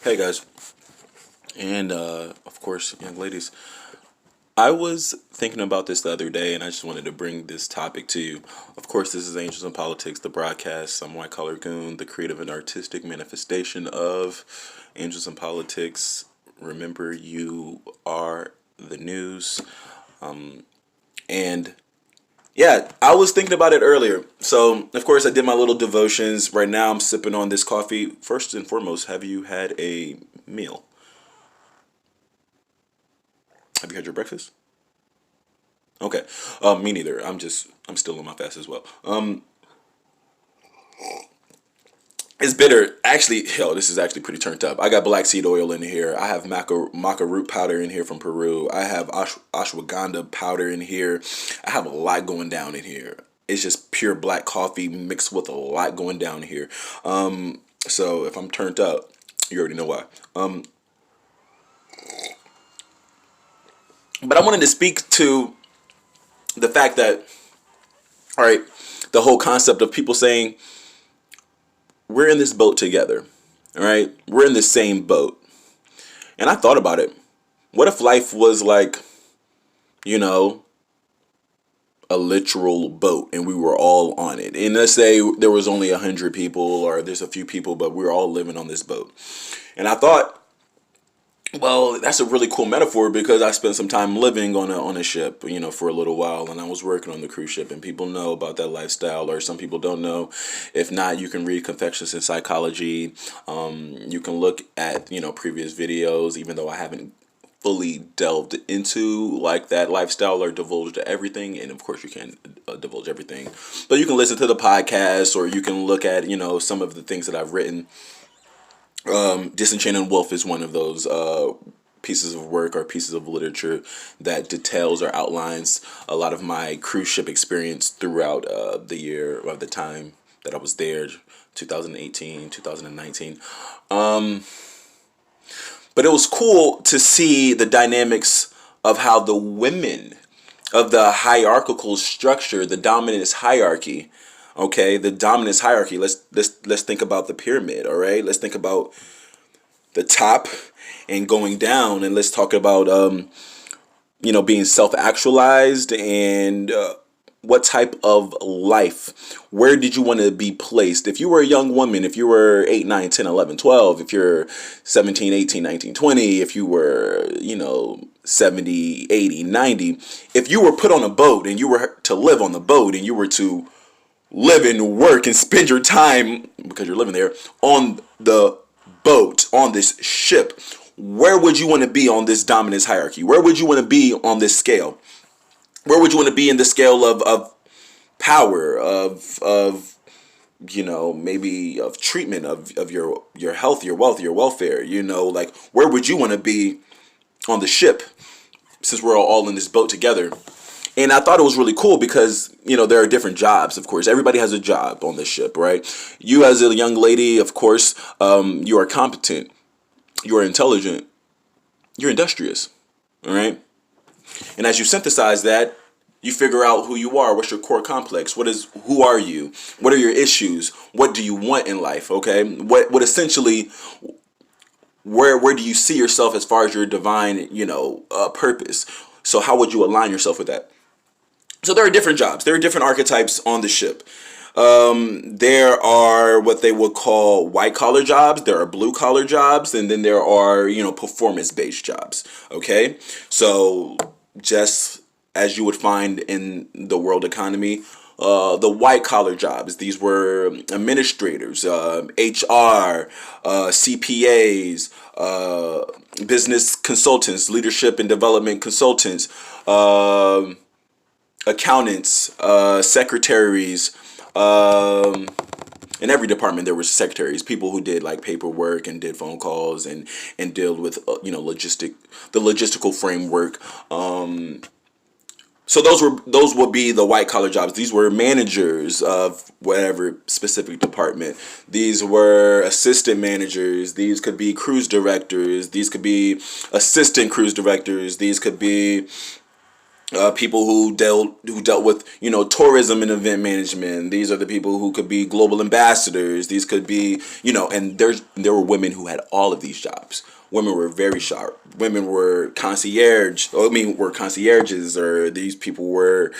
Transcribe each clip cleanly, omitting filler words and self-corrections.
Hey guys, and of course, young ladies. I was thinking about this the other day, and I just wanted to bring this topic to you. Of course, this is Angels in Politics, the broadcast. I'm White Collar Goon, the creative and artistic manifestation of Angels in Politics. Remember, you are the news. And yeah, I was thinking about it earlier. So, of course, I did my little devotions. Right now, I'm sipping on this coffee. First and foremost, have you had a meal? Have you had your breakfast? Okay. Me neither. I'm still on my fast as well. It's bitter. Actually, hell, this is actually pretty turned up. I got black seed oil in here. I have maca root powder in here from Peru. I have ashwagandha powder in here. I have a lot going down in here. It's just pure black coffee mixed with a lot going down here. So if I'm turned up, you already know why. But I wanted to speak to the fact that, all right, the whole concept of people saying we're in this boat together. All right, we're in the same boat. And I thought about it. What if life was like, you know, a literal boat and we were all on it? And let's say there was only 100 people or there's a few people, but we're all living on this boat. And I thought, well, that's a really cool metaphor because I spent some time living on a ship, for a little while, and I was working on the cruise ship, and people know about that lifestyle, or some people don't know. If not, you can read Confections in Psychology. You can look at previous videos, even though I haven't fully delved into like that lifestyle or divulged everything, and of course you can't divulge everything, but you can listen to the podcast, or you can look at some of the things that I've written. Disenchanted Wolf is one of those pieces of work or pieces of literature that details or outlines a lot of my cruise ship experience throughout the year of the time that I was there, 2018, 2019. But it was cool to see the dynamics of how the women of the hierarchical structure, the dominance hierarchy. Okay, the dominance hierarchy. Let's think about the pyramid. All right, let's think about the top and going down, and let's talk about being self-actualized and what type of life. Where did you want to be placed? If you were a young woman, if you were 8, 9, 10, 11, 12, if you're 17, 18, 19, 20, if you were 70, 80, 90, if you were put on a boat and you were to live on the boat and you were to live and work and spend your time, because you're living there, on the boat, on this ship, where would you want to be on this dominance hierarchy? Where would you want to be on this scale? Where would you want to be in the scale of power, of maybe of treatment, of your health, your wealth, your welfare? Like, where would you want to be on the ship, since we're all in this boat together? And I thought it was really cool because, there are different jobs, of course. Everybody has a job on this ship, right? You as a young lady, of course, you are competent, you are intelligent, you're industrious, all right? And as you synthesize that, you figure out who you are. What's your core complex? Who are you? What are your issues? What do you want in life, okay? What essentially, where do you see yourself as far as your divine, purpose? So how would you align yourself with that? So there are different jobs. There are different archetypes on the ship. There are what they would call white collar jobs. There are blue collar jobs, and then there are performance based jobs. Okay, so just as you would find in the world economy, the white collar jobs. These were administrators, HR, CPAs, business consultants, leadership and development consultants. Accountants, secretaries, in every department there were secretaries, people who did like paperwork and did phone calls and dealt with the logistical framework. So those would be the white collar jobs. These were managers of whatever specific department. These were assistant managers. These could be cruise directors. These could be assistant cruise directors. These could be People who dealt with tourism and event management. These are the people who could be global ambassadors. These could be and there were women who had all of these jobs. Women were very sharp. Women were concierge. Were concierges, or these people were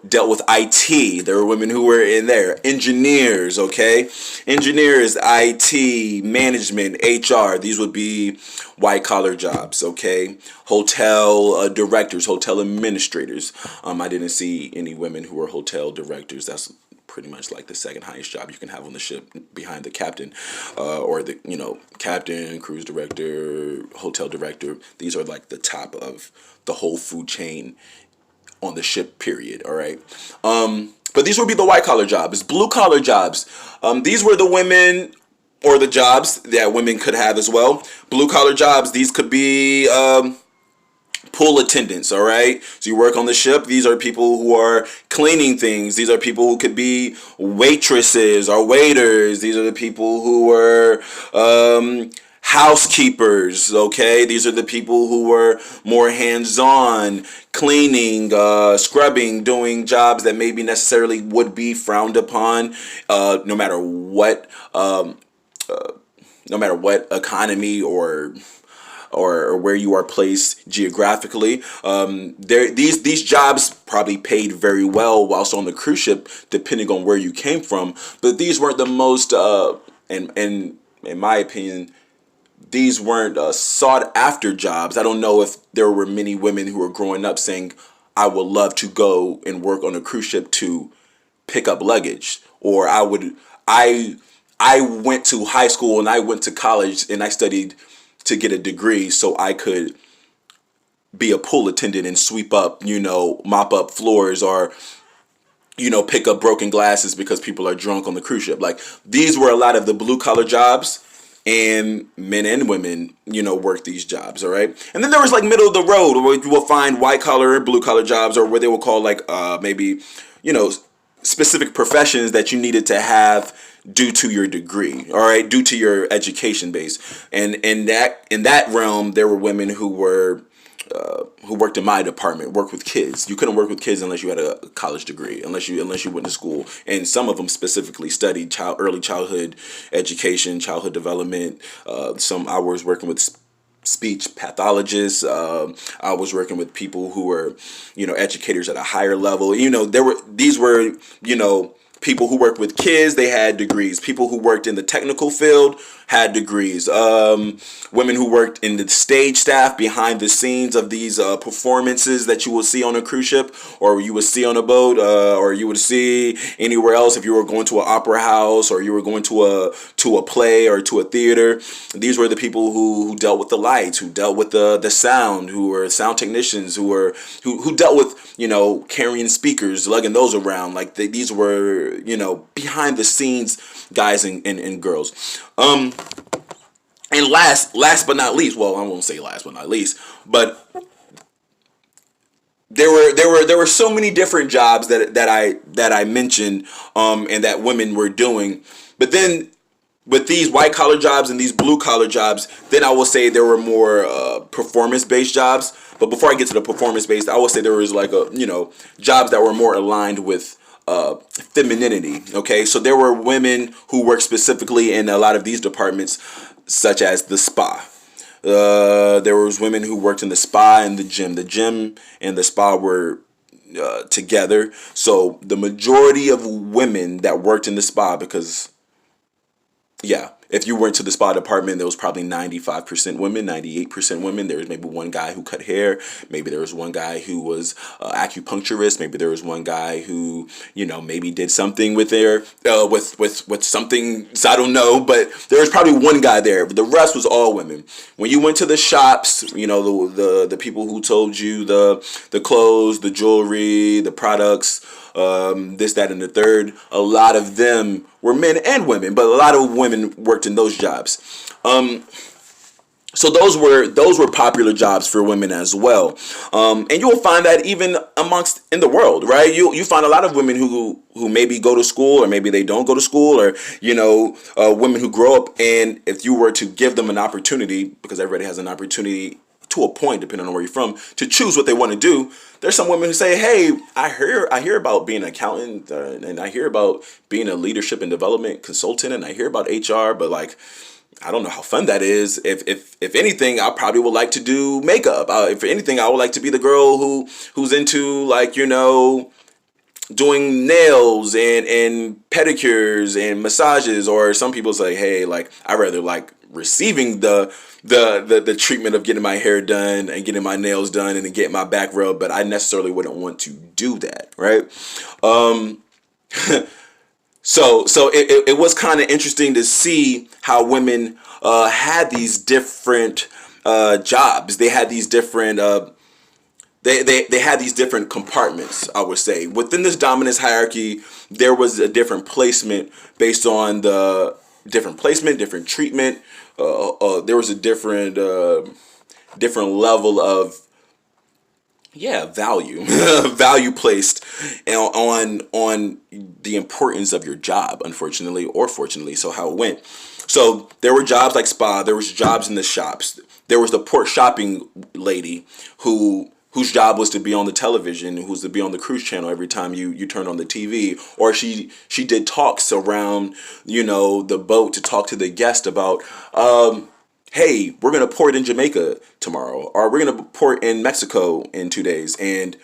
dealt with IT. There were women who were in there. Engineers, okay? Engineers, IT, management, HR. These would be white collar jobs, okay? Hotel directors, hotel administrators. I didn't see any women who were hotel directors. That's pretty much like the second highest job you can have on the ship, behind the captain, or the captain, cruise director, hotel director. These are like the top of the whole food chain on the ship, period. All right. But these would be the white collar jobs. Blue collar jobs, these were the women, or the jobs that women could have as well. Blue collar jobs, these could be pool attendants. All right, so you work on the ship. These are people who are cleaning things. These are people who could be waitresses or waiters. These are the people who were housekeepers. Okay, these are the people who were more hands-on, cleaning, scrubbing, doing jobs that maybe necessarily would be frowned upon, no matter what economy or where you are placed geographically. These jobs probably paid very well whilst on the cruise ship, depending on where you came from. But these weren't the most, in my opinion, these weren't sought after jobs. I don't know if there were many women who were growing up saying, "I would love to go and work on a cruise ship to pick up luggage," or I went to high school and I went to college and I studied to get a degree so I could be a pool attendant and sweep up, mop up floors, or pick up broken glasses because people are drunk on the cruise ship. Like, these were a lot of the blue collar jobs, and men and women, work these jobs. All right. And then there was like middle of the road where you will find white collar, blue collar jobs, or what they will call like maybe, specific professions that you needed to have due to your degree, all right, due to your education base. And in that realm, there were women who worked in my department, worked with kids. You couldn't work with kids unless you had a college degree, unless you went to school. And some of them specifically studied early childhood education, childhood development. Some I was working with speech pathologists. I was working with people who were, educators at a higher level. These were people who worked with kids. They had degrees. People who worked in the technical field had degrees. Women who worked in the stage staff behind the scenes of these performances that you will see on a cruise ship, or you would see on a boat, or you would see anywhere else if you were going to an opera house, or you were going to a play or to a theater. These were the people who dealt with the lights, who dealt with the sound, who were sound technicians, who dealt with carrying speakers, lugging those around. Like these were behind the scenes guys and girls. And last but not least, well, I won't say last but not least, but there were so many different jobs that I mentioned, and that women were doing. But then with these white collar jobs and these blue collar jobs, then I will say there were more performance based jobs. But before I get to the performance based, I will say there was like jobs that were more aligned with femininity. Okay, so there were women who worked specifically in a lot of these departments, such as the spa. There was women who worked in the spa and the gym. The gym and the spa were together. So the majority of women that worked in the spa, because if you went to the spa department, there was probably 95% women, 98% women. There was maybe one guy who cut hair. Maybe there was one guy who was acupuncturist. Maybe there was one guy who, maybe did something with with something. So I don't know, but there was probably one guy there. But the rest was all women. When you went to the shops, the people who told you the clothes, the jewelry, the products, this, that, and the third, a lot of them were men and women, but a lot of women worked in those jobs. So those were popular jobs for women as well. And you will find that even in the world, right? You find a lot of women who maybe go to school, or maybe they don't go to school, or women who grow up, and if you were to give them an opportunity, because everybody has an opportunity to a point, depending on where you're from, to choose what they want to do. There's some women who say, "Hey, I hear about being an accountant, and I hear about being a leadership and development consultant, and I hear about HR, but like, I don't know how fun that is. If anything, I probably would like to do makeup. If anything, I would like to be the girl who's into, like, doing nails and pedicures and massages." Or some people say, "Hey, like, I rather like receiving the treatment of getting my hair done and getting my nails done and getting my back rubbed, but I necessarily wouldn't want to do that," right? Um, so it was kind of interesting to see how women had these different jobs. They had these different they had these different compartments, I would say. Within this dominance hierarchy, there was a different placement based on the different placement, different treatment. There was a different level of, yeah, value value placed on the importance of your job, unfortunately or fortunately. So how it went. So there were jobs like spa, there was jobs in the shops. There was the port shopping lady whose job was to be on the television, who was to be on the cruise channel every time you turn on the TV. Or she did talks around, the boat to talk to the guest about, hey, we're going to port in Jamaica tomorrow, or we're going to port in Mexico in 2 days, and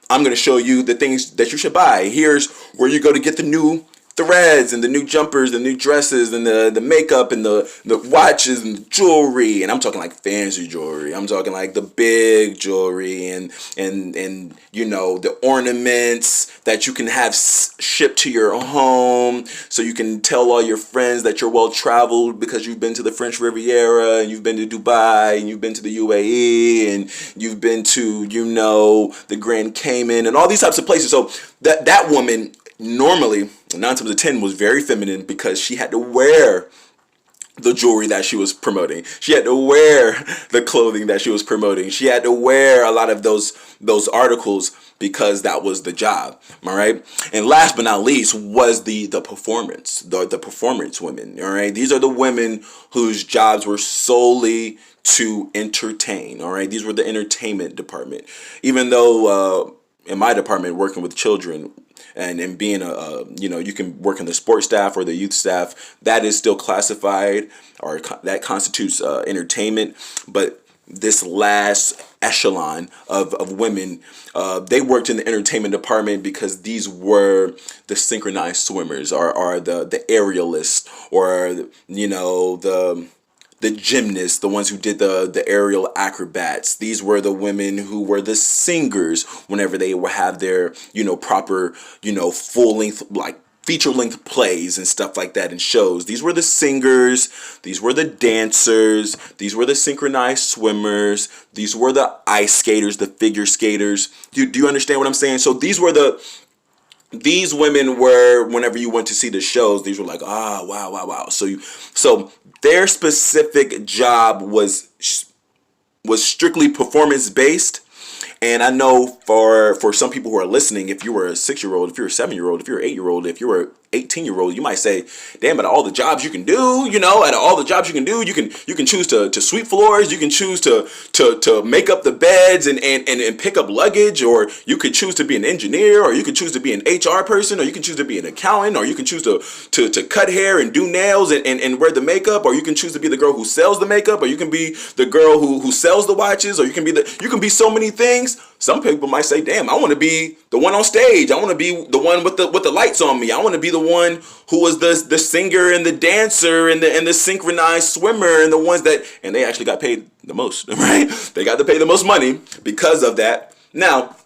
I'm going to show you the things that you should buy. Here's where you go to get the new threads and the new jumpers, the new dresses, and the makeup and the watches and the jewelry. And I'm talking like fancy jewelry. I'm talking like the big jewelry and the ornaments that you can have shipped to your home, so you can tell all your friends that you're well traveled because you've been to the French Riviera and you've been to Dubai and you've been to the UAE and you've been to the Grand Cayman and all these types of places. So that woman normally 9 times out of 10 was very feminine because she had to wear the jewelry that she was promoting. She had to wear the clothing that she was promoting. She had to wear a lot of those articles because that was the job. All right. And last but not least was the performance, the performance women. All right. These are the women whose jobs were solely to entertain. All right. These were the entertainment department. Even though in my department, working with children, and being you can work in the sports staff or the youth staff, that is still classified, or that constitutes entertainment. But this last echelon of women, they worked in the entertainment department because these were the synchronized swimmers, or the aerialists, or the gymnasts, the ones who did the aerial acrobats. These were the women who were the singers whenever they would have their, proper, full length, like feature length plays and stuff like that in shows. These were the singers. These were the dancers. These were the synchronized swimmers. These were the ice skaters, the figure skaters. Do you understand what I'm saying? So these women were, whenever you went to see the shows, these were like, wow. So their specific job was strictly performance based. And I know for some people who are listening, if you were a 6-year-old, if you're a 7-year-old, if you're an 8-year-old, if you're an 18-year-old, you might say, damn, out of all the jobs you can do, out of all the jobs you can do, you can choose to sweep floors, you can choose to make up the beds and pick up luggage, or you could choose to be an engineer, or you could choose to be an HR person, or you can choose to be an accountant, or you can choose to cut hair and do nails and wear the makeup, or you can choose to be the girl who sells the makeup, or you can be the girl who sells the watches, or you can be so many things. Some people might say, damn, I want to be the one on stage. I want to be the one with the lights on me. I want to be the one who was the singer and the dancer and the synchronized swimmer, and the ones and they actually got paid the most, right? They got to pay the most money because of that. Now,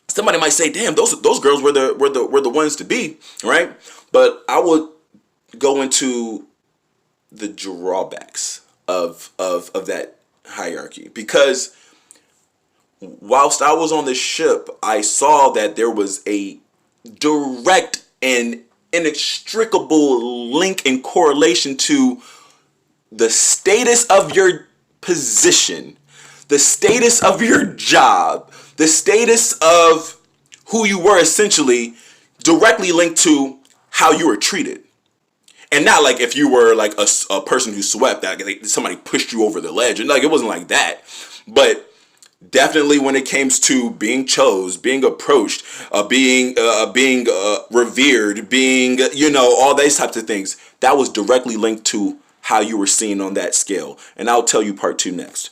somebody might say, damn, those girls were the ones to be, right? But I would go into the drawbacks of that hierarchy, because whilst I was on the ship, I saw that there was a direct and inextricable link and correlation to the status of your position, the status of your job, the status of who you were, essentially directly linked to how you were treated. And not like if you were like a person who swept that somebody pushed you over the ledge, and like it wasn't like that. But definitely when it came to being chose, being approached, being revered, being all these types of things, that was directly linked to how you were seen on that scale. And I'll tell you part two next.